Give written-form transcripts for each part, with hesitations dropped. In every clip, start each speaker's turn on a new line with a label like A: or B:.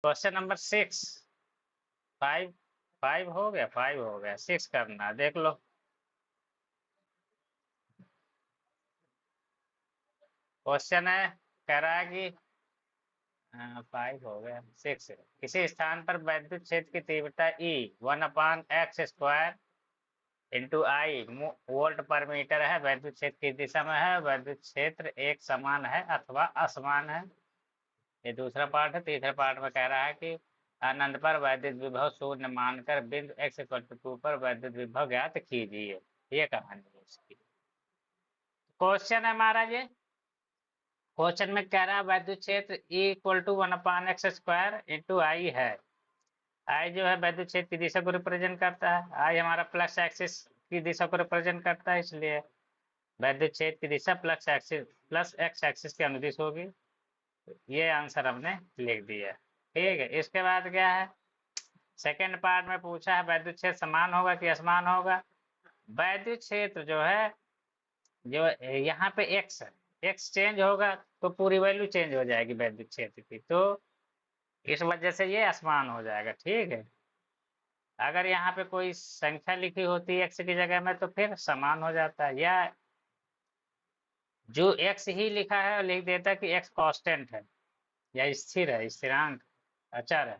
A: Question number 6। 5 5 हो गया, 5 हो गया, 6 करना, देख लो। क्वेश्चन है, कह रहा है कि 5 हो गया, 6। किसी स्थान पर वैद्युत क्षेत्र की तीव्रता E 1/x² इंटू आई वोल्ट पर मीटर है। वैद्युत क्षेत्र की दिशा में है। वैद्युत क्षेत्र एक समान है अथवा असमान है। ये दूसरा पार्ट है। तीसरे पार्ट में कह रहा है कि अनंत पर वैद्युत विभव शून्य मानकर बिंदु x=2 पर वैद्युत विभव ज्ञात कीजिए। ये कहानी है इसकी। क्वेश्चन है हमारा ये। क्वेश्चन में कह रहा है वैद्युत क्षेत्र E = 1/x² इंटू आई है। आई जो है वैद्युत क्षेत्र की दिशा को रिप्रेजेंट करता है। आई हमारा प्लस एक्सिस की दिशा को रिप्रेजेंट करता है, इसलिए वैद्युत क्षेत्र की दिशा प्लस एक्स एक्सिस के अनुदिश होगी। ये आंसर हमने लिख दिया। ठीक है, इसके बाद क्या है, सेकेंड पार्ट में पूछा है वैद्युत क्षेत्र समान होगा कि असमान होगा। वैद्युत क्षेत्र जो है, जो यहाँ पे एक्स है, एक्स चेंज होगा तो पूरी वैल्यू चेंज हो जाएगी वैद्युत क्षेत्र की, तो इस वजह से ये असमान हो जाएगा। ठीक है, अगर यहाँ पे कोई संख्या लिखी होती है एक्स की जगह में तो फिर समान हो जाता है, या जो एक्स ही लिखा है और लिख देता कि एक्स कांस्टेंट है या स्थिर है, स्थिरांक अचर है,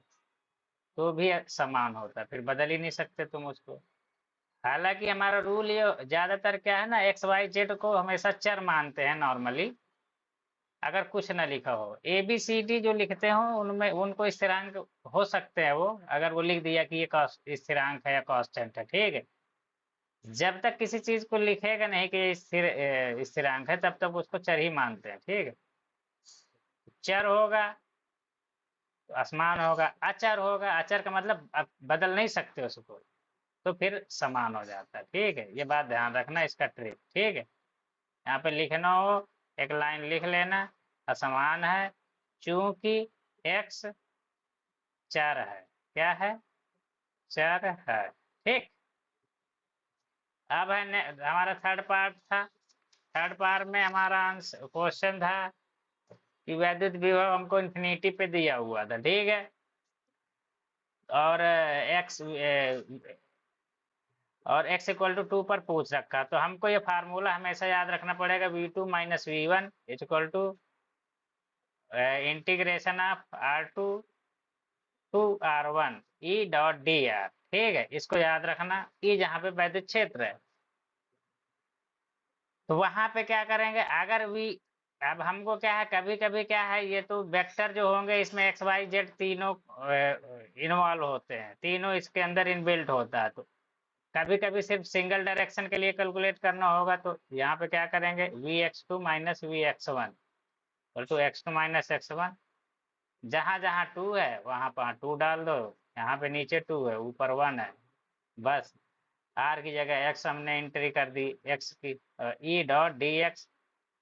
A: तो भी समान होता है, फिर बदल ही नहीं सकते तुम उसको। हालांकि हमारा रूल ये ज्यादातर क्या है ना, एक्स वाई जेड को हमेशा चर मानते हैं नॉर्मली, अगर कुछ ना लिखा हो। ए बी सी डी जो लिखते हो उनमें उनको स्थिरांक हो सकते हैं वो, अगर वो लिख दिया कि ये स्थिरांक है या कांस्टेंट है। ठीक है, जब तक किसी चीज को लिखेगा नहीं कि स्थिरांक है, तब तक उसको चर ही मानते हैं। ठीक है, चर होगा तो असमान होगा, अचर होगा, अचर का मतलब अब बदल नहीं सकते उसको, तो फिर समान हो जाता है। ठीक है, ये बात ध्यान रखना, इसका ट्रिक। ठीक है, यहाँ पे लिखना हो, एक लाइन लिख लेना, असमान है चूंकि एक्स चर है। क्या है? चर है। ठीक, अब है हमारा थर्ड पार्ट था। थर्ड पार्ट में हमारा आंसर क्वेश्चन था कि वैद्युत विभव हमको इन्फिनिटी पे दिया हुआ था। ठीक है, और x=2 पर पूछ रखा, तो हमको ये फार्मूला हमेशा याद रखना पड़ेगा, v2 - v1 = integration of r2 to r1 E.dr। ठीक है, इसको याद रखना। E जहाँ पे वैद्युत क्षेत्र है, तो वहां पे क्या करेंगे, अगर v, अब हमको क्या है, कभी कभी क्या है, ये तो वेक्टर जो होंगे इसमें एक्स वाई जेड तीनों इन्वॉल्व होते हैं, तीनों इसके अंदर इनबिल्ट होता है, तो कभी कभी सिर्फ सिंगल डायरेक्शन के लिए कैलकुलेट करना होगा, तो यहाँ पे क्या करेंगे, vx2 - vx1 = x2 - x1। जहां जहां 2 है वहां पर 2 डाल दो, यहाँ पे नीचे 2 है, ऊपर 1 है, बस r की जगह x हमने एंट्री कर दी, x की E.dx।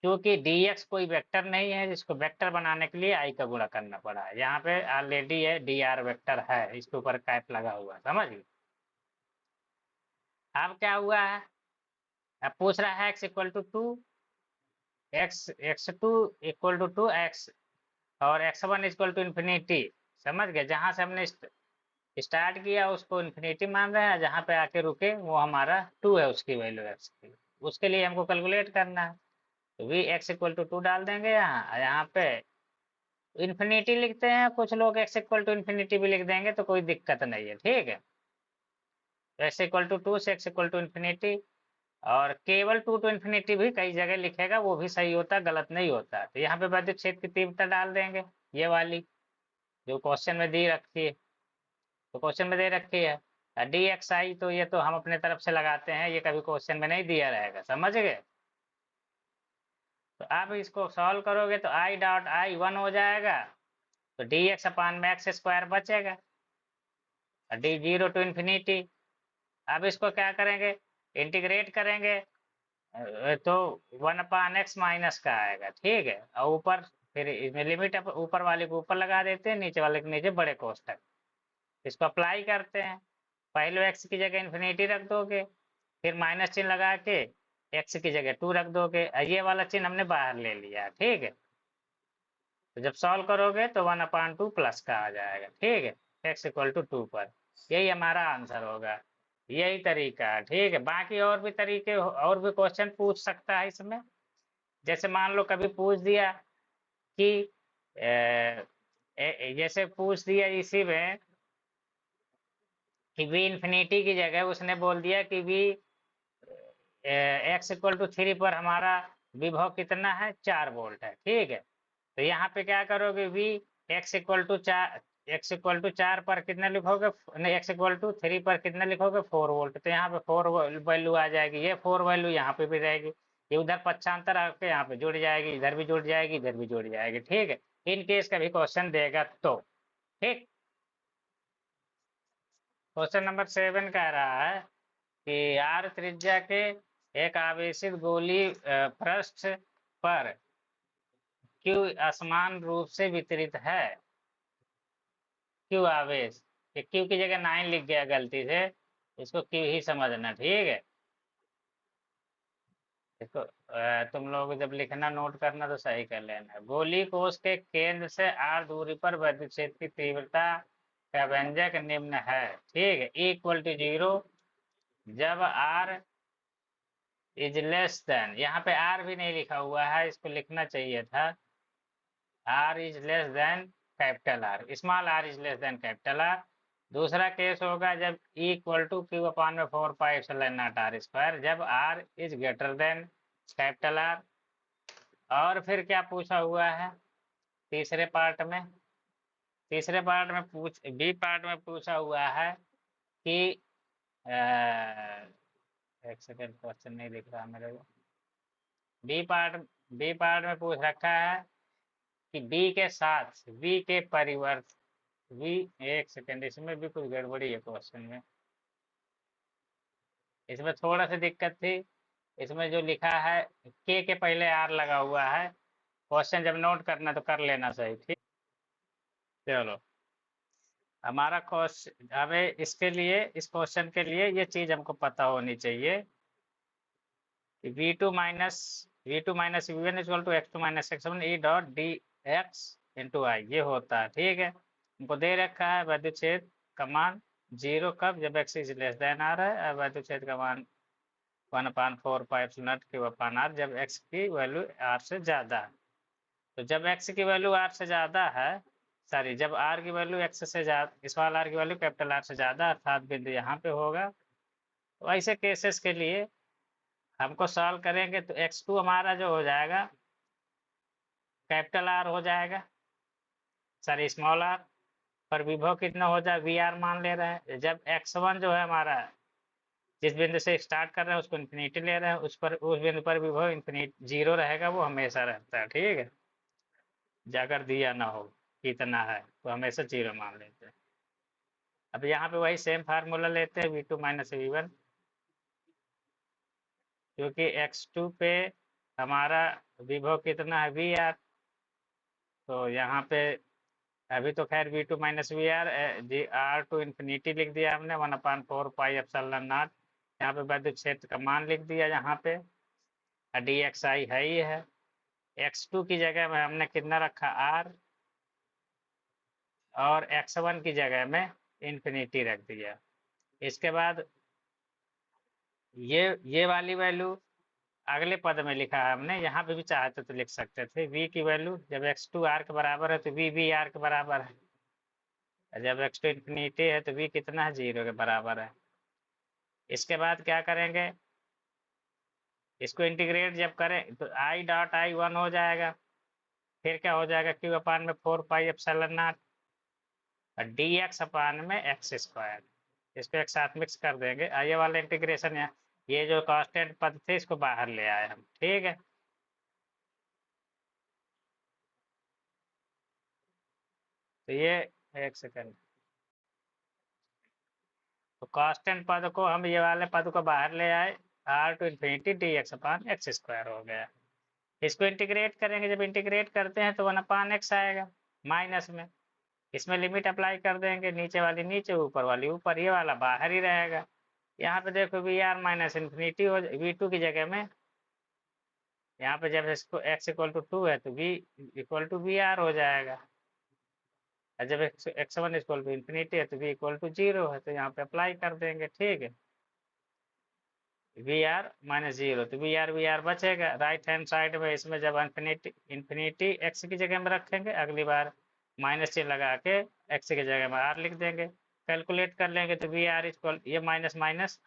A: क्योंकि dx कोई वेक्टर नहीं है, जिसको वेक्टर बनाने के लिए i का गुणा करना पड़ा है, यहाँ पे ऑलरेडी है dr वेक्टर है, इसके ऊपर कैप लगा हुआ, समझ गए। अब क्या हुआ है, अब पूछ रहा है x=2, x2 = 2x और x1 = समझ गए। जहां से हमने स्टार्ट किया उसको इन्फिनिटी मान रहे हैं, जहां पे आके रुके वो हमारा 2 है, उसकी वैल्यू x की, उसके लिए हमको कैलकुलेट करना है, तो v x=2 डाल देंगे। यहाँ यहाँ पे इन्फिनिटी लिखते हैं कुछ लोग, x=∞ भी लिख देंगे तो कोई दिक्कत नहीं है। ठीक है, x=2 से x=∞, और केवल 2 to ∞ भी कई जगह लिखेगा, वो भी सही होता है, गलत नहीं होता। तो यहाँ पे वैद्युत क्षेत्र की तीव्रता डाल देंगे, ये वाली जो क्वेश्चन में दी रखी है, तो क्वेश्चन में दे रखी है dxi, तो ये तो हम अपने तरफ से लगाते हैं, ये कभी क्वेश्चन में नहीं दिया रहेगा, समझ गए। तो आप इसको सॉल्व करोगे तो i.i 1 हो जाएगा, तो dx/x² बचेगा, d0 to ∞। अब इसको क्या करेंगे, इंटीग्रेट करेंगे, तो 1/x माइनस का आएगा। ठीक है, और ऊपर फिर इसमें लिमिट ऊपर वाले को ऊपर लगा देते हैं, नीचे वाले के नीचे बड़े कोष्टक, इसको अप्लाई करते हैं। पहले x की जगह इन्फिनिटी रख दोगे, फिर माइनस चिन्ह लगा के x की जगह 2 रख दोगे, ये वाला चिन्ह हमने बाहर ले लिया। ठीक है, तो जब सॉल्व करोगे तो 1/2 प्लस का आ जाएगा, ठीक है, x इक्वल टू 2 पर। यही हमारा आंसर होगा, यही तरीका है, ठीक है। बाकी और भी तरीके, और भी क्वेश्चन पूछ सकता है इसमें। जैसे मान लो कभी पूछ दिया कि जैसे पूछ दिया इसी में कि v इंफिनिटी की जगह उसने बोल दिया कि v x इक्वल टू 3 पर हमारा विभव कितना है, 4 वोल्ट है, ठीक है। तो यहाँ पे क्या करोगे, v x इक्वल टू 4 पर कितना लिखोगे, नहीं x इक्वल टू 3 पर कितना लिखोगे, 4 वोल्ट। तो यहाँ पे 4 वैल्यू आ जाएगी, ये 4 वैल्यू यहाँ पे भी रहेगी, ये उधर पक्षांतर आके यहाँ पे जुड़ जाएगी, इधर भी जुड़ जाएगी, इधर भी जुड़ जाएगी, ठीक है। इन केस का भी क्वेश्चन देगा तो, ठीक। क्वेश्चन नंबर 7 कह रहा है कि r त्रिज्या के एक आवेशित गोली पृष्ठ पर q असमान रूप से वितरित है। q आवेश, ये q की जगह 9 लिख गया गलती से, इसको q ही समझना, ठीक है। इसको तुम लोग जब लिखना नोट करना तो सही कर लेना। गोली कोष के केंद्र से r दूरी पर विद्युत क्षेत्र की तीव्रता का व्यंजक निम्न है, ठीक है। E इक्वल टू 0 जब r इज लेस देन, यहाँ पे r भी नहीं लिखा हुआ है, इसको लिखना चाहिए था, r is less than capital R, small r is less than capital R। दूसरा केस होगा जब E इक्वल टू Q/4πε0r², जब r is greater than capital R। और फिर क्या पूछा हुआ है तीसरे पार्ट में, बी पार्ट में पूछा हुआ है कि एक सेकेंड, क्वेश्चन नहीं दिख रहा मेरे को। बी पार्ट में पूछ रखा है कि बी के साथ वी के परिवर्त वी, एक सेकेंड, इसमें भी कुछ गड़बड़ी है क्वेश्चन में, इसमें थोड़ा सी दिक्कत थी। इसमें जो लिखा है के पहले आर लगा हुआ है, क्वेश्चन जब नोट करना तो कर लेना सही, ठीक। चलो, हमारा क्वेश्चन, हमें इसके लिए, इस क्वेश्चन के लिए ये चीज हमको पता होनी चाहिए कि v2 - v1 equal to x2 - x1 e dot D X into I, ये होता है, ठीक है। हमको दे रखा है वैद्युत क्षेत्र का मान 0 कब, जब x is less than r है, और वैद्युत क्षेत्र का मान 1/4πε0 जब x की वैल्यू r से ज्यादा है। तो जब x की वैल्यू r से ज्यादा है, सॉरी, जब r की वैल्यू x से ज्यादा, स्मॉल r की वैल्यू कैपिटल R से ज्यादा, अर्थात बिंदु यहाँ पे होगा। तो ऐसे केसेस के लिए हमको सॉल्व करेंगे तो x2 हमारा जो हो जाएगा कैपिटल R हो जाएगा, सॉरी स्मॉल r, पर विभव कितना हो जाए, VR मान ले रहे हैं। जब x1 जो है हमारा, जिस बिंदु से स्टार्ट कर रहे हैं उसको इन्फिनिटी ले रहे हैं, उस बिंदु पर विभव इन्फिनिटी 0 रहेगा, वो हमेशा रहता है, ठीक है। अगर दिया ना हो कितना है तो हमेशा 0 मान लेते हैं। अब यहाँ पे वही सेम फार्मूला लेते हैं, v2 - v1, क्योंकि x2 पे हमारा विभव कितना है, VR। तो यहाँ पे अभी तो खैर v2 - vr, r to infinity लिख दिया हमने, 1/4πε0। यहाँ पे विद्युत क्षेत्र का मान लिख दिया, यहाँ पे dxi है ही है। x2 की जगह में हमने कितना रखा, r, और x1 की जगह में इन्फिनिटी रख दिया। इसके बाद ये वाली वैल्यू अगले पद में लिखा है हमने, यहाँ पे भी चाहते तो लिख सकते थे, v की वैल्यू जब x2 r के बराबर है तो v भी r के बराबर है, जब x2 इन्फिनिटी है तो v कितना है, 0 के बराबर है। इसके बाद क्या करेंगे, इसको इंटीग्रेट जब करें तो i डॉट i 1 हो जाएगा, फिर क्या हो जाएगा, q/4πε0 और dx/x², इसको एक साथ मिक्स कर देंगे। ये वाला इंटीग्रेशन है, ये जो कांस्टेंट पद थे इसको बाहर ले आए हम, ठीक है। तो ये, एक सेकंड, तो कांस्टेंट पद को हम, ये वाले पद को बाहर ले आए, r टू इन्फिनिटी dx/x² हो गया। इसको इंटीग्रेट करेंगे, जब इंटीग्रेट करते हैं तो 1/x आएगा माइनस में, इसमें लिमिट अप्लाई कर देंगे, नीचे वाली नीचे, ऊपर वाली ऊपर, ये वाला बाहर ही रहेगा। यहाँ पे देखो वी आर माइनस इन्फिनिटी हो, v2 की जगह में यहाँ पे जब इसको x इक्वल टू 2 है तो v equal to V R हो जाएगा, और जब X one equal to infinity है तो v इक्वल टू 0 है, तो यहाँ पे अप्लाई कर देंगे। ठीक है, वी आर माइनस 0, तो वी आर बचेगा राइट हैंड साइड में। इसमें जब इन्फिनिटी इन्फिनिटी एक्स की जगह में रखेंगे, अगली बार माइनस चिन्ह लगा के एक्स की जगह में आर लिख देंगे, कैलकुलेट कर लेंगे तो वी आर इक्वल, ये माइनस माइनस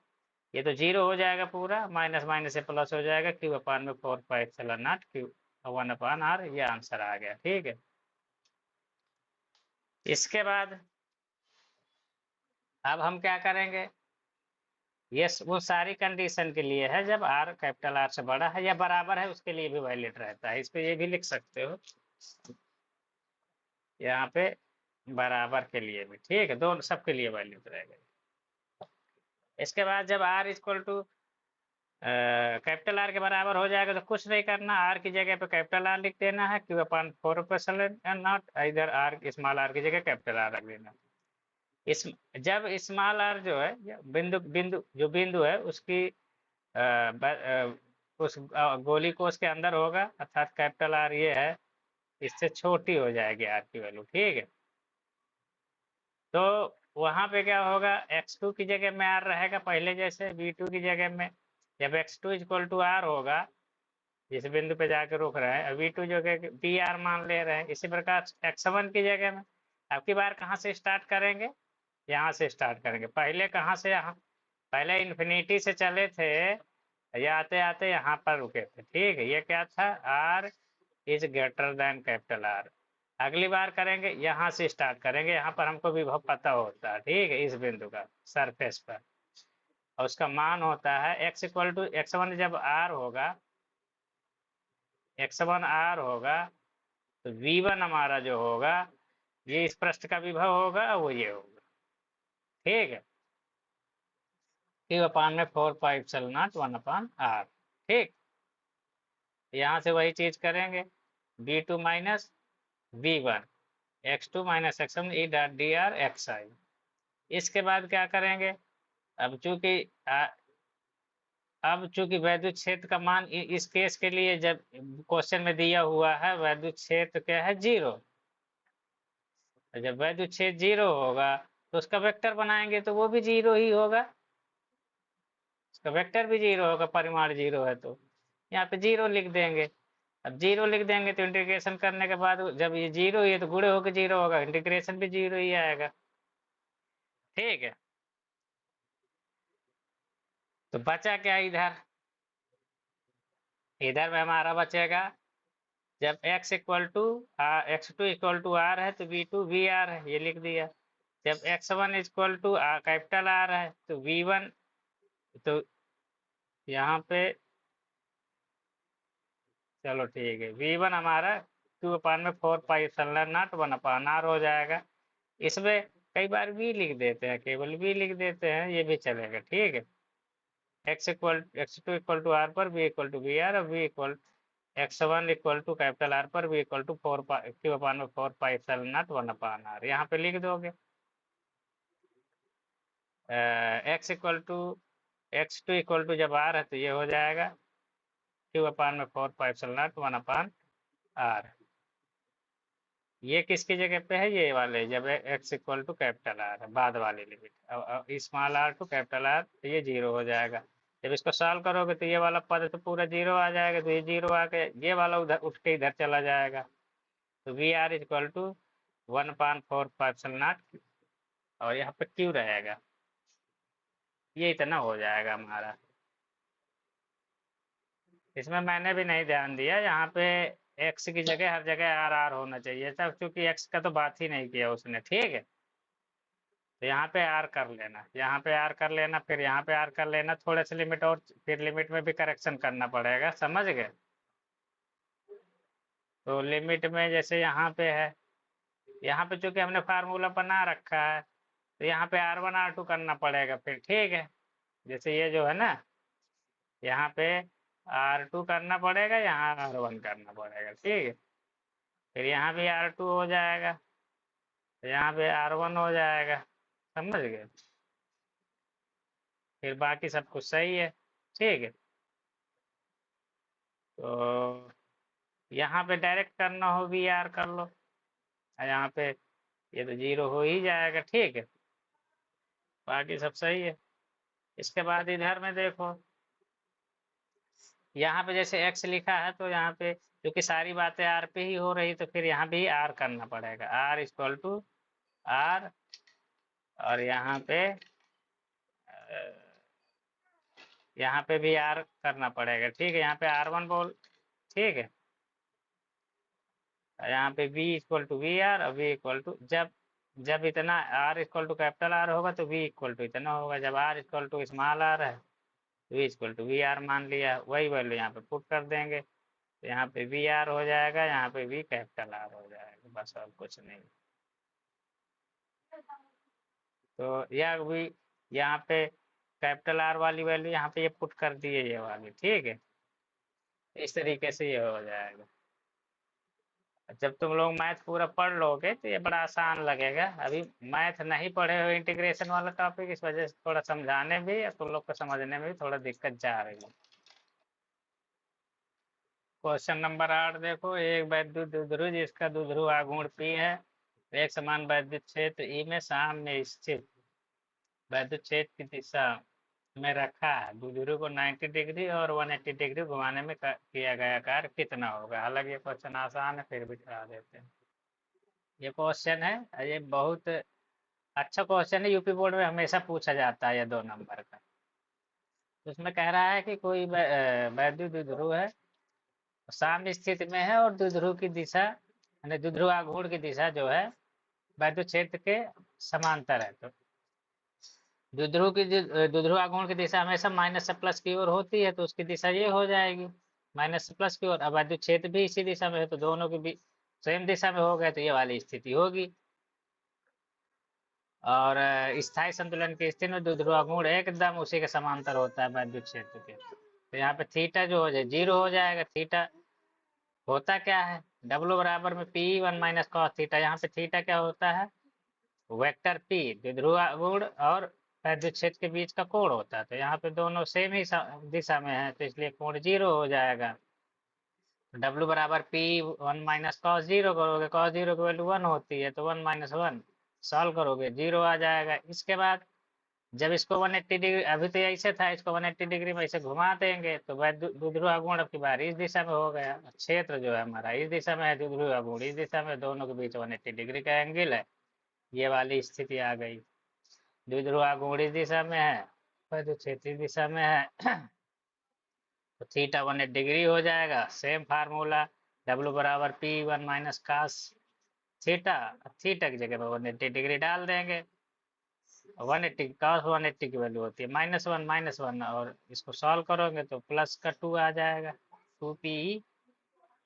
A: ये तो 0 हो जाएगा पूरा, माइनस माइनस से प्लस हो जाएगा, क्यू अपान में 4πε0 क्यू 1/r, ये आंसर आ गया। ठीक है, इसके बाद अब हम क्या करेंगे, ये वो सारी कंडीशन के लिए है जब आर कैपिटल आर से बड़ा है या बराबर है, उसके लिए भी वैलिड रहता है। इस पे ये भी लिख सकते हो यहाँ पे, बराबर के लिए भी। ठीक है, दोनों सबके लिए वैलिड रहेगा। इसके बाद जब R equal to capital R के बराबर हो जाएगा तो कुछ नहीं करना, आर की जगह पे कैपिटल आर लिख देना है, क्यू अपान 4πε0, इधर आर स्मॉल आर की जगह कैपिटल आर रख देना। इस जब स्मॉल आर जो है बिंदु बिंदु जो बिंदु है उसकी उस गोली कोष के अंदर होगा, अर्थात कैपिटल आर ये है, इससे छोटी हो जाएगी आर की वैल्यू। ठीक है, तो वहां पे क्या होगा, x2 की जगह में आर रहेगा पहले जैसे, v2 की जगह में जब x2 इक्वल टू आर होगा, जिस बिंदु पे जाकर रुक रहे हैं, v2 जो कि बी आर मान ले रहे हैं, इसी प्रकार x1 की जगह में अब की बार कहाँ से स्टार्ट करेंगे, यहाँ से स्टार्ट करेंगे। पहले कहाँ से, यहाँ पहले इन्फिनिटी से चले थे, ये आते आते यहाँ पर रुके थे। ठीक है, ये क्या था, R is greater than capital R. अगली बार करेंगे यहाँ से स्टार्ट करेंगे, यहाँ पर हमको विभव पता होता है। ठीक है, इस बिंदु का सरफेस पर, और उसका मान होता है x इक्वल टू x1 जब r होगा, x1 r होगा तो v1 हमारा जो होगा, ये इस पृष्ठ का विभव होगा, वो ये होगा। ठीक है, क्यू अपान में 4πε0 1/r। ठीक, यहाँ से वही चीज करेंगे, v2 minus v1 x2 minus x1 E dot D R X I. इसके बाद क्या करेंगे, अब चूंकि अब चूंकि वैद्युत क्षेत्र का मान इस केस के लिए जब क्वेश्चन में दिया हुआ है, वैद्युत क्षेत्र क्या है, 0। जब वैद्युत क्षेत्र 0 होगा तो उसका वेक्टर बनाएंगे तो वो भी 0 ही होगा, उसका वेक्टर भी 0 होगा, परिमाण 0 है तो यहाँ पे 0 लिख देंगे। अब 0 लिख देंगे तो इंटीग्रेशन करने के बाद जब ये 0 ही है तो गुणे होकर 0 होगा, इंटीग्रेशन भी 0 ही आएगा। ठीक है, तो बचा क्या इधर, इधर में हमारा बचेगा जब x equal to x2 equal to R है तो v2 वी आर है, ये लिख दिया। जब x1 equal to capital R है तो v1, तो यहाँ पे चलो ठीक है, v1 हमारा 2 अपान में 4πε0 1/r हो जाएगा। इसमें कई बार v लिख देते हैं, केवल v लिख देते हैं, ये भी चलेगा। ठीक है, x2 इक्वल टू आर पर v equal to V R, और v equal x1 equal to capital R पर v इक्वल टू 4 अपान में 4πε0 1/r, यहाँ पे लिख दोगे। x equal to x2 equal to जब r है तो ये हो जाएगा q अपान में 4πε0 1/r। ये किसकी जगह पे है, ये वाले जब x equal to capital R है, बाद वाली limit, small R to capital R, तो ये 0 हो जाएगा। जब इसको सॉल्व करोगे तो ये वाला पद तो पूरा 0 आ जाएगा, तो ये 0 आके ये वाला उधर उठ के इधर चला जाएगा, तो वी आर इक्वल टू 1/4πε0, और यहाँ पे क्यू रहेगा, ये इतना हो जाएगा हमारा। इसमें मैंने भी नहीं ध्यान दिया, यहाँ पे एक्स की जगह हर जगह आर आर होना चाहिए था, क्योंकि एक्स का तो बात ही नहीं किया उसने। ठीक है, तो यहाँ पे आर कर लेना, यहाँ पे आर कर लेना, फिर यहाँ पे आर कर लेना, थोड़े से लिमिट और फिर लिमिट में भी करेक्शन करना पड़ेगा, समझ गए। तो लिमिट में जैसे यहाँ पे है, यहाँ पे चूंकि हमने फार्मूला बना रखा है तो यहाँ पे R1 R2 करना पड़ेगा फिर। ठीक है, जैसे ये जो है ना, यहाँ पे R2 करना पड़ेगा, यहाँ R1 करना पड़ेगा। ठीक है, फिर यहाँ भी R2 हो जाएगा, तो यहाँ पे R1 हो जाएगा, समझ गए, फिर बाकी सब कुछ सही है। ठीक है, तो यहाँ पे डायरेक्ट करना हो वी आर कर लो, यहाँ पे ये तो 0 हो ही जाएगा, ठीक है, बाकी सब सही है। इसके बाद इधर में देखो, यहाँ पे जैसे x लिखा है तो यहाँ पे क्योंकि सारी बातें r पे ही हो रही, तो फिर यहाँ भी r करना पड़ेगा, r इक्वल टू r, और यहाँ पे भी r करना पड़ेगा, ठीक है, यहाँ पे r1 बोल, ठीक है, यहाँ पे v equal to V R, और v इक्वल टू जब जब इतना r equal to capital R होगा तो v इक्वल टू इतना होगा, जब r equal to small r है तो v equal to V R मान लिया, वही वैल्यू यहाँ पे पुट कर देंगे, तो यहाँ पे वी आर हो जाएगा, यहाँ पे v कैपिटल R हो जाएगा, बस और कुछ नहीं। तो यह भी यहाँ पे कैपिटल R वाली वैल्यू यहाँ पे ये पुट कर दिए ये वाली, ठीक है, इस तरीके से ये हो जाएगा। जब तुम लोग मैथ पूरा पढ़ लोगे तो ये बड़ा आसान लगेगा, अभी मैथ नहीं पढ़े हो इंटीग्रेशन वाला टॉपिक, इस वजह से थोड़ा समझाने भी और तुम लोग को समझने में भी थोड़ा दिक्कत जा रही है। क्वेश्चन नंबर 8 देखो, एक वैद्युत द्विध्रुव जिसका द्विध्रुव आघूर्ण P है, एक समान वैद्युत क्षेत्र E में सामने स्थित वैद्युत क्षेत्र की दिशा में रखा है, द्विध्रुव को 90 डिग्री और 180 डिग्री घुमाने में किया गया कार्य कितना होगा। हालांकि ये क्वेश्चन आसान है, फिर भी करा देते हैं। ये क्वेश्चन है, ये बहुत अच्छा क्वेश्चन है, यूपी बोर्ड में हमेशा पूछा जाता है ये 2 नंबर का। तो उसमें कह रहा है कि कोई वैद्युत द्विध्रुव है, साम्य स्थिति में है, और द्विध्रुव की दिशा यानी द्विध्रुव आघूर्ण की दिशा जो है वैद्युत क्षेत्र के समांतर है, तो द्विध्रुव आघूर्ण की दिशा हमेशा माइनस से प्लस की ओर होती है, तो उसकी दिशा ये हो जाएगी माइनस से प्लस की ओर। अब वैद्युत क्षेत्र भी इसी दिशा में है, तो दोनों की भी सेम दिशा में हो गए, तो ये वाली स्थिति होगी। और स्थायी संतुलन की स्थिति में द्विध्रुव आघूर्ण एकदम उसी के समांतर होता है वैद्युत क्षेत्र के, तो यहाँ पे थीटा जो हो जाए 0 हो जाएगा। थीटा होता क्या है, डब्ल्यू बराबर में P1 माइनस कॉस थीटा, यहाँ पे थीटा क्या होता है, वेक्टर P द्विध्रुव आघूर्ण और वैद्युत क्षेत्र के बीच का कोण होता है, तो यहाँ पे दोनों सेम ही दिशा में है, तो इसलिए कोण 0 हो जाएगा। डब्ल्यू बराबर P1 माइनस कॉस 0 करोगे, कॉस 0 की वैल्यू 1 होती है, तो 1 माइनस 1 सॉल्व करोगे 0 आ जाएगा। इसके बाद जब इसको 180 डिग्री, अभी तो ऐसे था, इसको 180 डिग्री में ऐसे घुमा देंगे तो द्विध्रुव आघूर्ण अब की बार इस दिशा में हो गया, क्षेत्र जो है हमारा इस दिशा में है, द्विध्रुव आघूर्ण इस दिशा में, दोनों के बीच 180 डिग्री का एंगल है, ये वाली स्थिति आ गई। द्विध्रुव आघूर्ण इस दिशा में है, वैद्युत क्षेत्र इस दिशा में है, तो थीटा 180 डिग्री हो जाएगा। सेम फार्मूला, डब्ल्यू बराबर P1 minus cos theta, theta की जगह पर 180 डिग्री डाल देंगे, 180 cos 180 की वैल्यू होती है -1 और इसको सॉल्व करोगे तो प्लस का 2 आ जाएगा, 2 PE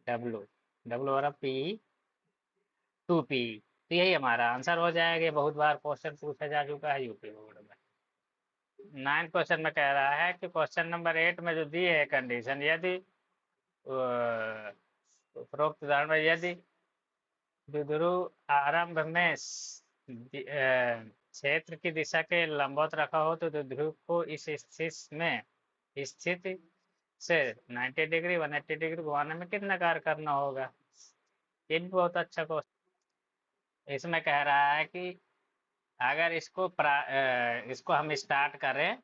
A: डब्ल्यू, डब्ल्यू और PE 2 PE, तो यही हमारा आंसर हो जाएगा। बहुत बार क्वेश्चन पूछा जा चुका है यूपी बोर्ड में। 9 क्वेश्चन में कह रहा है कि क्वेश्चन नंबर 8 में जो दिए है कंडीशन, यदि उपरोक्त उदाहरण में यदि द्विध्रुव आरंभ में क्षेत्र की दिशा के लंबवत रखा हो तो द्विध्रुव को इस स्थिति में स्थिति से 90 डिग्री 180 डिग्री घुमाने में कितना कार्य करना होगा। ये भी बहुत अच्छा क्वेश्चन। इसमें कह रहा है कि अगर इसको हम स्टार्ट करें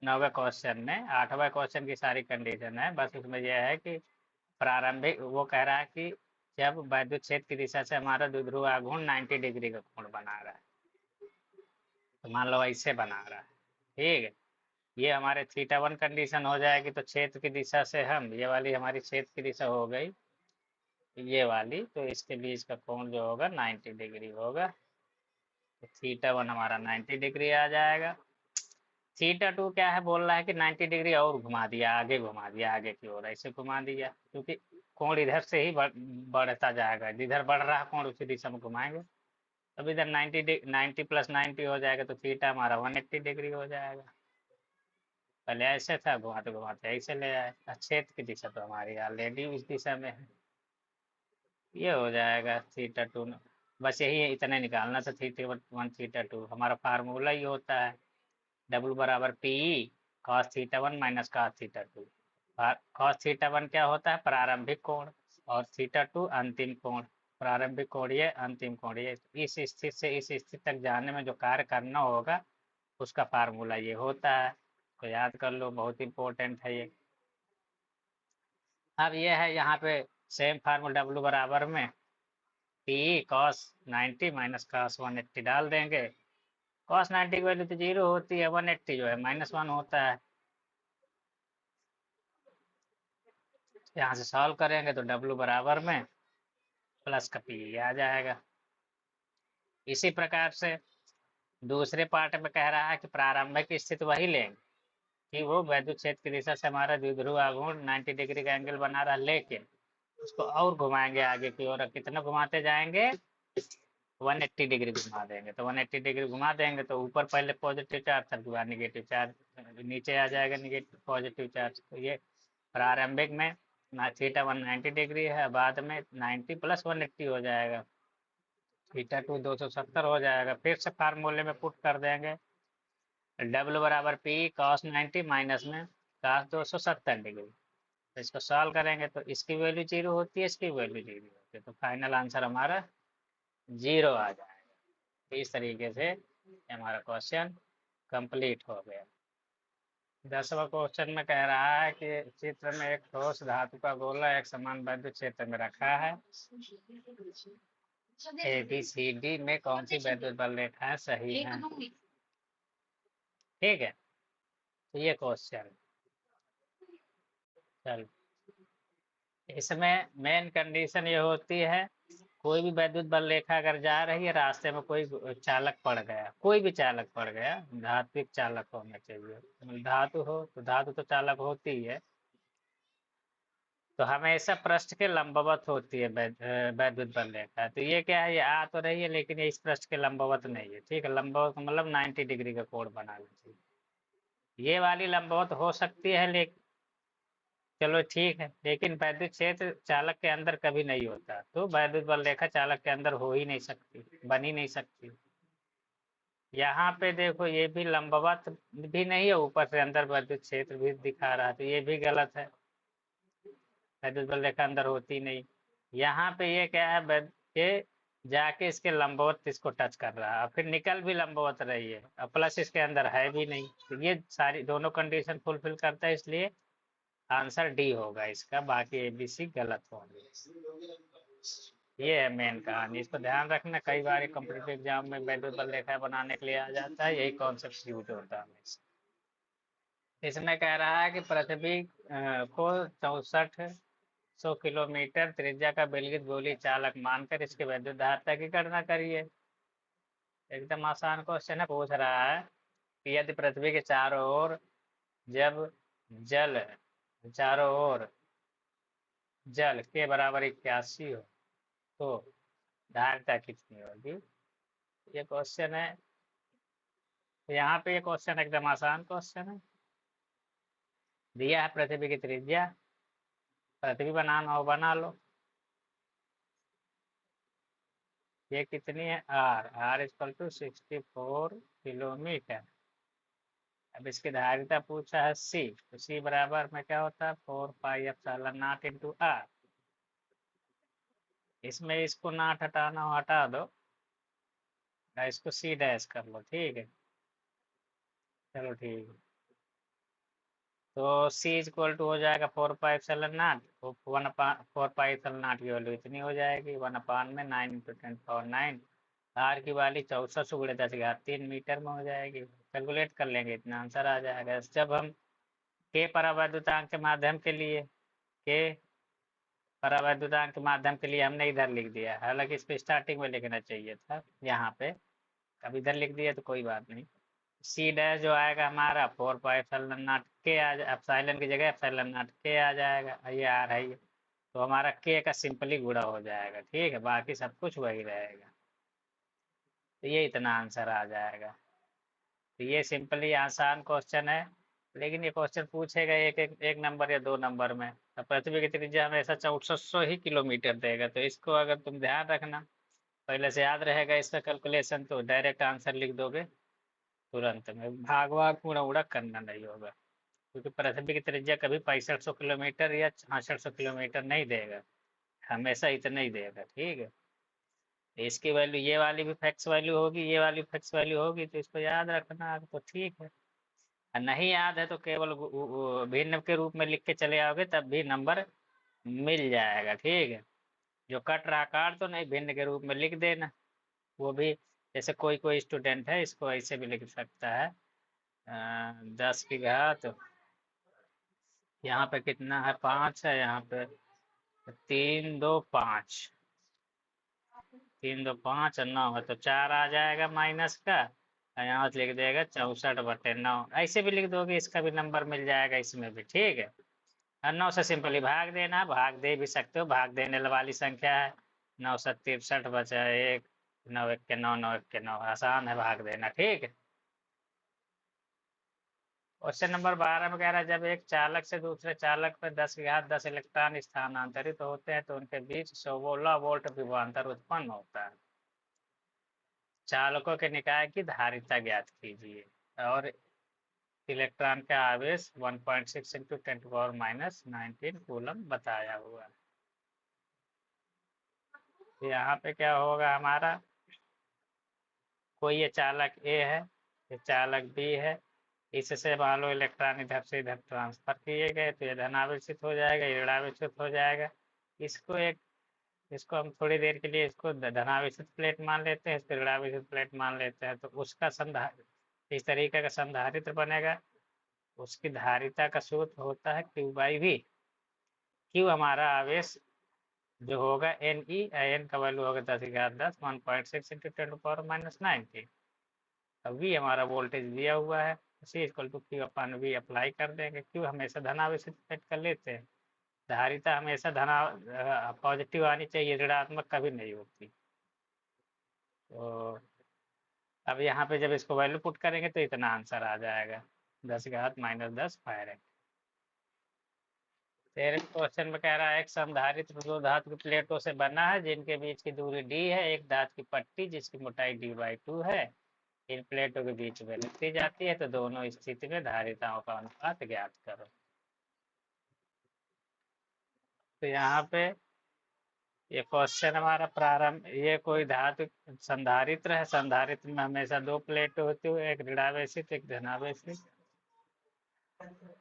A: 9वें क्वेश्चन में, 8वें क्वेश्चन की सारी कंडीशन है, बस उसमें यह है कि प्रारंभिक वो कह रहा है कि जब वैद्युत क्षेत्र की दिशा से हमारा द्विध्रुव आघूर्ण 90 डिग्री का कोण बना रहा है, तो मान लो ऐसे बना रहा है, ठीक है, ये हमारे θ1 कंडीशन हो जाएगी, तो क्षेत्र की दिशा से हम ये वाली हमारी क्षेत्र की दिशा हो गई ये वाली, तो इसके बीच का कोण जो होगा 90 डिग्री होगा, तो θ1 हमारा 90 डिग्री आ जाएगा। θ2 क्या है, बोल रहा है कि 90 डिग्री और घुमा दिया, आगे घुमा दिया, आगे की ओर ऐसे घुमा दिया, क्योंकि कोण इधर से ही बढ़ता जाएगा, जिधर बढ़ रहा है कोण उसी दिशा में घुमाएंगे, अब इधर 90 प्लस 90 हो जाएगा, तो थीटा हमारा 180 डिग्री हो जाएगा। पहले ऐसे था, घुमाते घुमाते ऐसे ले आए, क्षेत्र की दिशा तो हमारी ऑलरेडी इस दिशा में है, ये हो जाएगा θ2। बस यही है, इतना निकालना था, θ1 θ2 हमारा फार्मूला ही होता है, डब्ल्यू बराबर PE cos θ1 minus cos θ2, cos theta 1 क्या होता है? प्रारंभिक कोण। और थीटा 2 अंतिम कोण। प्रारंभिक कोण ये, अंतिम कोण ये। इस स्थिति से इस स्थिति तक जाने में जो कार्य करना होगा उसका फार्मूला ये होता है, तो याद कर लो, बहुत इंपॉर्टेंट है ये। अब ये है यहाँ पे सेम फार्मूला, डब्ल्यू बराबर में पी कॉस 90 माइनस कॉस 180 डाल देंगे। कॉस 90 की वैल्यू तो 0 होती है, 180 जो है -1 होता है। यहाँ से सॉल्व करेंगे तो डब्ल्यू बराबर में प्लस का पी आ जाएगा। इसी प्रकार से दूसरे पार्ट में कह रहा है कि प्रारंभिक स्थिति वही लेंगे कि वो वैद्युत क्षेत्र की दिशा से हमारा द्विध्रुव आघूर्ण 90 डिग्री का एंगल बना रहा, लेकिन उसको और घुमाएंगे आगे की ओर। कितना घुमाते जाएंगे? 180 डिग्री घुमा देंगे। तो 180 डिग्री घुमा देंगे तो ऊपर पहले पॉजिटिव चार्ज, फिर बाद निगेटिव चार्ज, नीचे आ जाएगा निगेटिव पॉजिटिव चार्ज। तो ये प्रारंभिक में थीटा 190 डिग्री है, बाद में 90 प्लस 180 हो जाएगा, थीटा 2 270 हो जाएगा। फिर से फार्मूले में पुट कर देंगे, डब्ल्यू बराबर पी कॉस 90 माइनस में कॉस 270 डिग्री। तो इसको सॉल्व करेंगे तो इसकी वैल्यू 0 होती है, इसकी वैल्यू 0 होती है, तो फाइनल आंसर हमारा 0 आ जाएगा। इस तरीके से हमारा क्वेश्चन कंप्लीट हो गया। 10वां क्वेश्चन में कह रहा है कि चित्र में एक ठोस धातु का गोला एक समान वैद्युत क्षेत्र में रखा है। ए बी सी डी में कौन सी वैद्युत बल रेखाएं सही हैं? ठीक है, तो ये क्वेश्चन, चल इसमें मेन कंडीशन ये होती है, कोई भी वैद्युत बल रेखा अगर जा रही है, रास्ते में कोई चालक पड़ गया, कोई भी चालक पड़ गया, धात्विक चालक होना चाहिए, धातु हो तो धातु तो चालक होती ही है, तो हमेशा पृष्ठ के लंबवत होती है वैद्युत बल रेखा। तो ये क्या है, ये आ तो रही है लेकिन ये इस पृष्ठ के लंबवत नहीं है। ठीक है, लंबवत मतलब 90 डिग्री का कोण बना लीजिए। ये वाली लंबवत हो सकती है, लेकिन चलो ठीक है, लेकिन वैद्युत क्षेत्र चालक के अंदर कभी नहीं होता, तो वैद्युत बल रेखा चालक के अंदर हो ही नहीं सकती, बन ही नहीं सकती। यहाँ पे देखो, ये भी लंबवत भी नहीं है, ऊपर से अंदर वैद्युत क्षेत्र भी दिखा रहा है, तो ये भी गलत है, वैद्युत बल रेखा अंदर होती नहीं। यहाँ पे ये क्या है, ये जाके इसके लंबवत इसको टच कर रहा है, और फिर निकल भी लंबवत रही है, और प्लस इसके अंदर है भी नहीं, तो ये सारी दोनों कंडीशन फुलफिल करता है, इसलिए आंसर डी होगा इसका, बाकी ए बी सी गलत होंगे। ये है मेन कहानी, इसको ध्यान रखना, कई बार कॉम्पिटिटिव एग्जाम में वैद्युत बल रेखा बनाने के लिए आ जाता है, यही कॉन्सेप्ट यूज होता है। इसमें कह रहा है कि पृथ्वी को 6400 किलोमीटर त्रिज्या का विलगित गोली चालक मानकर इसके वैद्युत धारिता की गणना करिए। एकदम आसान क्वेश्चन है, पूछ रहा है कि यदि पृथ्वी के चारों ओर जब जल चारों ओर जल के बराबर 81 हो तो धारिता कितनी होगी? ये क्वेश्चन है। यहाँ पे ये क्वेश्चन एकदम आसान क्वेश्चन है, दिया है पृथ्वी की त्रिज्या, पृथ्वी बनाना हो बना लो। ये कितनी है? R, R equal to 64 kilometre. अब इसकी धारिता पूछा है सी, तो सी बराबर में क्या होता है, 4 pi epsilon not into R. इसमें इसको नॉट हटाना हो हटा दो, इसको सी डैश कर लो, ठीक है, चलो ठीक है। तो सी इक्वल टू हो जाएगा 4 pi epsilon not, 4 pi epsilon not की वैल्यू इतनी हो जाएगी, 1 में 9 इंटू 10⁹ आर की वैल्यू 6400 गुणे 10⁻³ मीटर में हो जाएगी। कैलकुलेट कर लेंगे, इतना आंसर आ जाएगा। जब हम के परावैद्युतांक के माध्यम के लिए, के परावैद्युतांक के माध्यम के लिए हमने इधर लिख दिया, हालांकि इस पे स्टार्टिंग में लिखना चाहिए था, यहाँ पे अब इधर लिख दिया तो कोई बात नहीं। सी डैश जो आएगा हमारा 4 पाई एप्सिलॉन नॉट के आ जाए, एप्सिलॉन की जगह एप्सिलॉन नॉट के आ जाएगा, ये आ रहा है, तो हमारा के का सिंपली गुणा हो जाएगा, ठीक है, बाकी सब कुछ वही रहेगा, तो ये इतना आंसर आ जाएगा। तो ये सिंपली आसान क्वेश्चन है, लेकिन ये क्वेश्चन पूछेगा एक नंबर या 2 नंबर में। तो पृथ्वी की त्रिज्या हमेशा 6400 ही किलोमीटर देगा, तो इसको अगर तुम ध्यान रखना, पहले से याद रहेगा इसका कैलकुलेशन, तो डायरेक्ट आंसर लिख दोगे तुरंत में, भाग भाग पूरा उड़ा करना नहीं होगा। क्योंकि पृथ्वी की त्रिज्या कभी 6500 किलोमीटर या 6600 किलोमीटर नहीं देगा, हमेशा इतना ही देगा। ठीक है, तो इसकी वैल्यू ये वाली भी फिक्स वैल्यू होगी, ये वाली फिक्स वैल्यू होगी, तो इसको याद रखना तो ठीक है। और नहीं याद है तो केवल भिन्न के रूप में लिख के चले आओगे तब भी नंबर मिल जाएगा। ठीक है, जो कट रहा काट तो नहीं, भिन्न के रूप में लिख देना। वो भी जैसे कोई कोई स्टूडेंट है इसको ऐसे भी लिख सकता है, 10 की घात, यहाँ पे कितना है 5 है, यहाँ पे 3 2 5, 3 2 5 और 9 है तो 4 आ जाएगा माइनस का, और यहाँ से लिख देगा 64/9, ऐसे भी लिख दोगे इसका भी नंबर मिल जाएगा इसमें भी। ठीक है, और 9 से सिंपली भाग देना, भाग दे भी सकते हो, भाग देने वाली संख्या है। 9 7 63 बचा 1, 9 1 के 9, 9 1 के 9, आसान है भाग देना। ठीक है, क्वेश्चन नंबर 12 में कह रहा है जब एक चालक से दूसरे चालक पर 10 की घात 10 इलेक्ट्रॉन स्थानांतरित होते हैं तो उनके बीच 16 वोल्ट विभवांतर उत्पन्न होता है। चालकों के निकाय की धारिता ज्ञात कीजिए और इलेक्ट्रॉन का आवेश 1.6 इंटू 10⁻⁻19 कूलम बताया हुआ है। तो यहाँ पे क्या होगा हमारा, कोई ये चालक ए है, ये चालक बी है, इससे मान लो इलेक्ट्रॉन इधर से इधर ट्रांसफर किए गए तो ये धनावेशित हो जाएगा, ये ऋणावेशित हो जाएगा। इसको हम थोड़ी देर के लिए इसको धनावेशित प्लेट मान लेते हैं, इसको ऋणावेशित प्लेट मान लेते हैं, तो उसका इस तरीके का संधारित्र बनेगा। उसकी धारिता का सूत्र होता है Q/V। Q हमारा आवेश जो होगा Ne, n का वैल्यू होगा 10 की घात 10, 1.6 इंटू 10⁻⁻19। अब V हमारा वोल्टेज दिया हुआ है, C=Q/V अप्लाई कर देंगे। Q हमेशा धनावेशित सेट कर लेते हैं, धारिता हमेशा पॉजिटिव आनी चाहिए, ऋणात्मक कभी नहीं होती। तो अब यहाँ पे जब इसको वैल्यू पुट करेंगे तो इतना आंसर आ जाएगा, 10 की घात -10 फैरेड। तेरे क्वेश्चन में कह रहा है एक संधारित्र दो धातु की प्लेटों से बना है जिनके बीच की दूरी d है, एक धातु की पट्टी जिसकी मोटाई d/2 है, इन प्लेटों के बीच में रखी जाती है, तो दोनों स्थिति में धारिताओं का अनुपात ज्ञात करो। तो यहाँ पे ये क्वेश्चन हमारा प्रारंभ, ये कोई धातु संधारित्र है, संधारित्र में हमेशा दो प्लेट होती है, एक ऋणावेशित एक धनावेशित।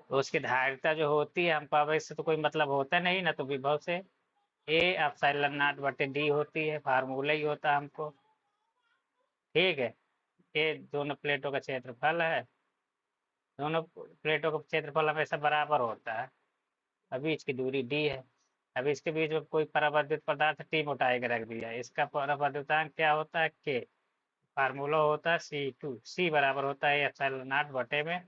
A: तो उसकी धारिता जो होती है, हमको अब इससे तो कोई मतलब होता नहीं ना, तो विभव से A/0/d होती है, फार्मूला ही होता है हमको। ठीक है, ये दोनों प्लेटों का क्षेत्रफल है, दोनों प्लेटों का क्षेत्रफल हमेशा बराबर होता है। अभी इसकी दूरी d है, अभी इसके बीच में कोई परावर्तित पदार्थ t मोटाई का रख दिया, इसका परावर्तितांक क्या होता है k, फार्मूला होता है C2, C बराबर होता है ε0 बटे में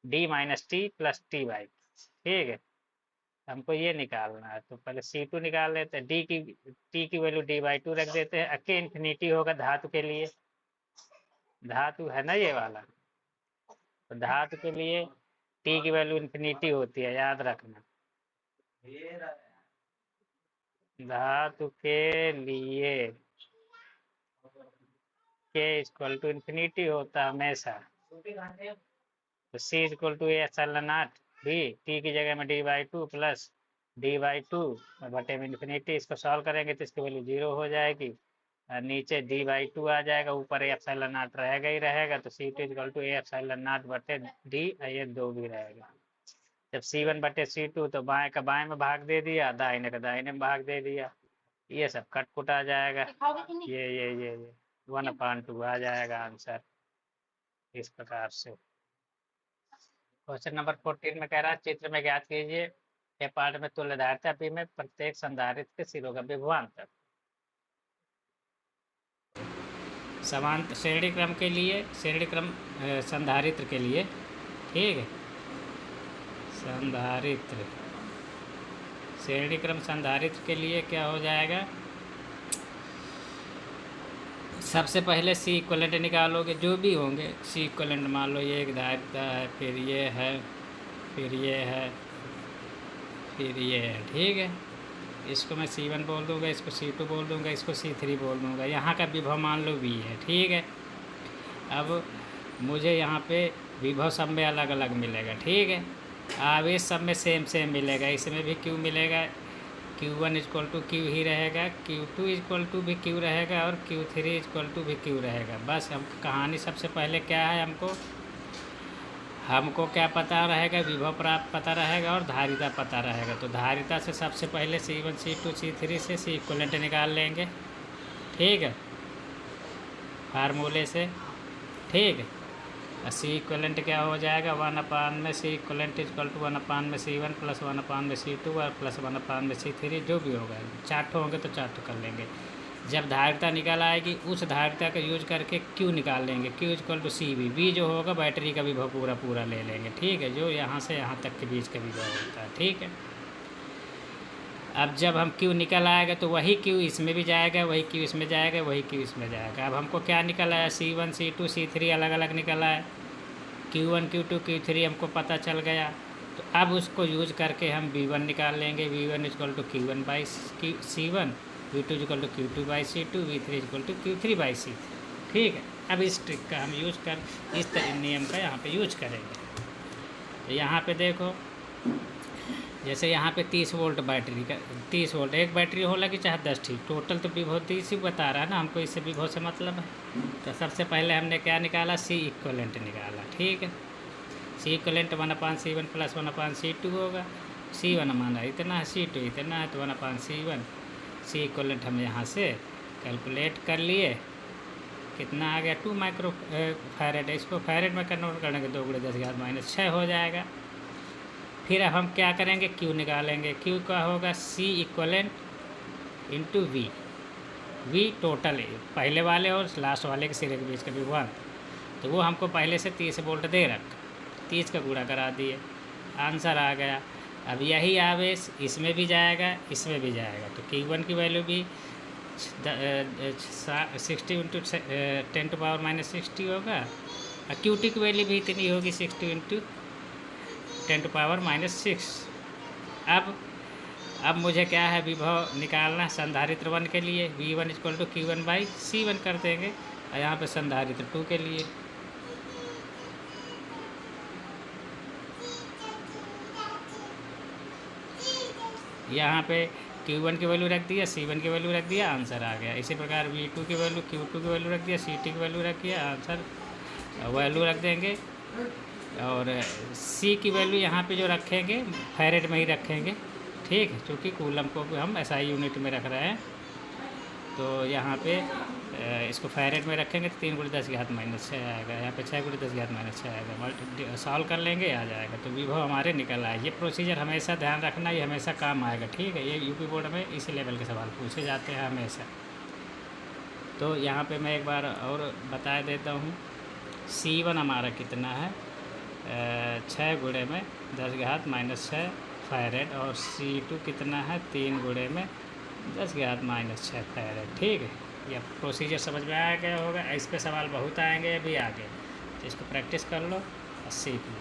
A: d - t + t/। ठीक है, हमको ये निकालना है, तो पहले C2 निकाल लेते हैं, t की वैल्यू d/2 रख देते हैं। के इन्फिनिटी होगा धातु के लिए, धातु है ना ये वाला, तो धातु के लिए t की वैल्यू इन्फिनिटी होती है, याद रखना। धातु के लिए k इन्फिनिटी होता है हमेशा, तो C=A/0 भी, t की जगह में d/2 + d/2 बटे में इन्फिनिटी। इसको सॉल्व करेंगे तो इसकी वैल्यू 0 हो जाएगी, और नीचे d/2 आ जाएगा, ऊपर ε0 रहेगा ही रहेगा, तो C2=A/0 बटे d, ये 2 भी रहेगा। जब C1/C2 तो बाएं का बाएं में भाग दे दिया, दाहिने का दाहिने में भाग दे दिया, ये सब कट कुट आ जाएगा, ये 1/2 आ जाएगा आंसर इस प्रकार से। क्वेश्चन नंबर 14 में कह रहा है चित्र में ज्ञात कीजिए ए पार्ट में तुल्यधारिता P में प्रत्येक संधारित्र के सिरों का विभवांतर। समांतर श्रेणी क्रम के लिए, श्रेणी क्रम संधारित्र के लिए, ठीक है, संधारित्र श्रेणी क्रम संधारित्र के लिए क्या हो जाएगा, सबसे पहले C इक्वलेंट निकालोगे, जो भी होंगे C इक्वलेंट मान लो ये एक धारिता है, फिर ये है, फिर ये है, फिर ये है। ठीक है, इसको मैं C1 बोल दूंगा, इसको C2 बोल दूंगा, इसको C3 बोल दूंगा। यहाँ का विभव मान लो V है। ठीक है, अब मुझे यहाँ पे विभव सब में अलग अलग मिलेगा, ठीक है। आवेश सब में सेम सेम मिलेगा, इसमें भी क्यू मिलेगा, Q1 इक्वल टू क्यू ही रहेगा, Q2 इक्वल टू भी क्यू रहेगा, और Q3 इक्वल टू भी क्यू रहेगा। बस हम कहानी सबसे पहले क्या है, हमको क्या पता रहेगा, विभव प्राप्त पता रहेगा और धारिता पता रहेगा। तो धारिता से सबसे पहले C1 C2 C3 से C इक्वलेंट निकाल लेंगे, ठीक है, फार्मूले से, ठीक है। C इक्वलेंट क्या हो जाएगा, 1 में C इक्वलेंट इक्वल टू 1 में C1 प्लस 1 में C2 और प्लस 1 में C3, जो भी होगा। 4 होंगे तो 4 कर लेंगे। जब धारिता निकल आएगी उस धारिता का यूज करके Q निकाल लेंगे, Q equal to CV, V जो होगा बैटरी का विभव पूरा ले लेंगे, ठीक है, जो यहाँ से यहाँ तक के बीच का विभव होता है, ठीक है। अब जब हम Q निकल आएगा तो वही Q इसमें भी जाएगा, वही Q इसमें जाएगा, वही Q इसमें जाएगा। अब हमको क्या निकल आया, C1 C2 C3 अलग अलग निकल आया, Q1 Q2 Q3 हमको पता चल गया। तो अब उसको यूज करके हम V1 निकाल लेंगे, V1 equal to Q1 by C1, V2 equal to Q2 by C2, V3 equal to Q3 by C3, ठीक है। अब इस ट्रिक का हम यूज कर, इस नियम का यहाँ पे यूज करेंगे। तो यहाँ पे देखो, जैसे यहाँ पे 30 वोल्ट बैटरी का, 30 वोल्ट एक बैटरी हो लगी चाहे 10, ठीक, टोटल तो विभव 30 ही बता रहा है ना, हमको इससे विभव से मतलब है। तो सबसे पहले हमने क्या निकाला, C इक्वलेंट निकाला, ठीक है। C equivalent 1/C1 plus 1/C2 होगा। C1 हमारा इतना है, C2 इतना है, तो 1/C1। C इक्वलेंट हम यहाँ से कैलकुलेट कर लिए, कितना आ गया, 2 माइक्रो फैरेड। इसको फैरेड में कन्वर्ट करने के 2 × 10⁻⁻6 हो जाएगा। फिर अब हम क्या करेंगे, Q निकालेंगे। Q का होगा C equivalent into V total पहले वाले और लास्ट वाले के सिरे के बीच का विभव, तो वो हमको पहले से 30 वोल्ट दे रखा, 30 का गुणा करा दिए, आंसर आ गया। अब यही आवेश इसमें भी जाएगा, इसमें भी जाएगा, तो Q1 की वैल्यू भी 60 इंटू 10⁻⁻60 होगा, और Q2 की वैल्यू भी इतनी होगी, 60 इंटू 10⁻⁻6। अब मुझे क्या है, विभव निकालना संधारित्र 1 के लिए, V1 equal to Q1 by C1 कर देंगे, और यहाँ पे संधारित्र 2 के लिए यहाँ पे Q1 की वैल्यू रख दिया, C1 की वैल्यू रख दिया, आंसर आ गया। इसी प्रकार V2 की वैल्यू, Q2 की वैल्यू रख दिया, CT की वैल्यू रख दिया, आंसर वैल्यू रख देंगे। और C की वैल्यू यहाँ पे जो रखेंगे फैरेड में ही रखेंगे, ठीक है, क्योंकि कूलम को हम SI यूनिट में रख रहे हैं। तो यहाँ पे इसको फैरेड में रखेंगे तो 3 × 10⁻⁻6 आएगा, यहाँ पे 6 × 10⁻⁻6 आएगा, सॉल्व कर लेंगे आ जाएगा, तो विभव हमारे निकल आए। ये प्रोसीजर हमेशा ध्यान रखना, ये हमेशा काम आएगा, ठीक है। ये यूपी बोर्ड में इसी लेवल के सवाल पूछे जाते हैं हमेशा। तो यहाँ पे मैं एक बार और बता देता हूँ, C1 हमारा कितना है, 6 × 10⁻⁻6 फैरेड, और C2 कितना है, 3 × 10⁻⁻6 फैरेड, ठीक है। यह प्रोसीजर समझ में आ गया होगा। इस पे सवाल बहुत आएंगे अभी आगे, तो इसको प्रैक्टिस कर लो और सीख लो।